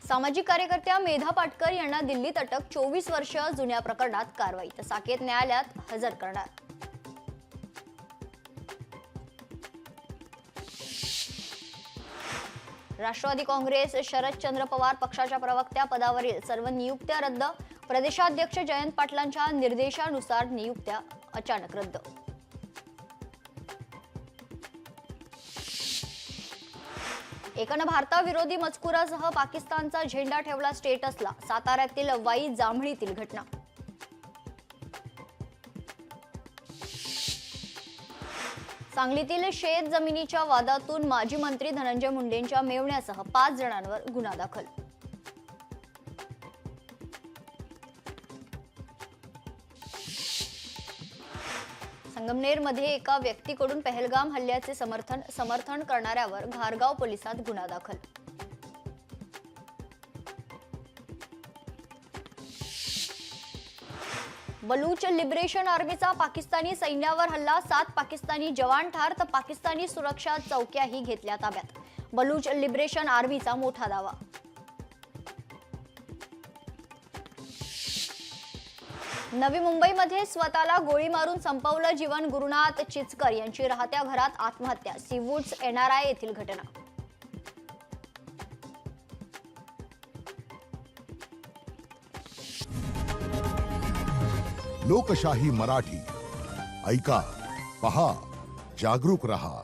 सामाजिक कार्यकर्त्या मेधा पाटकर यांना दिल्लीत अटक, 24 वर्ष जुन्या प्रकरणात कारवाई, तर साकेत न्यायालयात हजर करणार. राष्ट्रवादी काँग्रेस शरदचंद्र पवार पक्षाच्या प्रवक्त्या पदावरील सर्व नियुक्त्या रद्द, प्रदेशाध्यक्ष जयंत पाटलांच्या निर्देशानुसार नियुक्त्या अचानक रद्द. एकानं भारताविरोधी मजकुरासह पाकिस्तानचा झेंडा ठेवला स्टेटसला, साताऱ्यातील वाई जांभळीतील घटना. सांगलीतील शेत जमिनीच्या वादातून माजी मंत्री धनंजय मुंडेंच्या मेव्हण्यासह 5 जणांवर गुन्हा दाखल. संगमनेरमध्ये एका व्यक्तीकडून पहलगाम हल्ल्याचे समर्थन करणाऱ्यावर घारगाव पोलिसात गुन्हा दाखल. बलूच लिबरेशन आर्मीचा पाकिस्तानी सैन्यावर हल्ला, 7 पाकिस्तानी जवान ठार, तर पाकिस्तानी सुरक्षा चौक्याही घेतल्या ताब्यात. बलूच लिबरेशन आर्मीचा मोठा दावा. नवी मुंबईमध्ये स्वतःला गोळी मारून संपवलं जीवन, गुरुनाथ चिचकर यांची राहत्या घरात आत्महत्या, सीवूड्स NRI येथील घटना. लोकशाही मराठी ऐका, पहा, जागरूक रहा.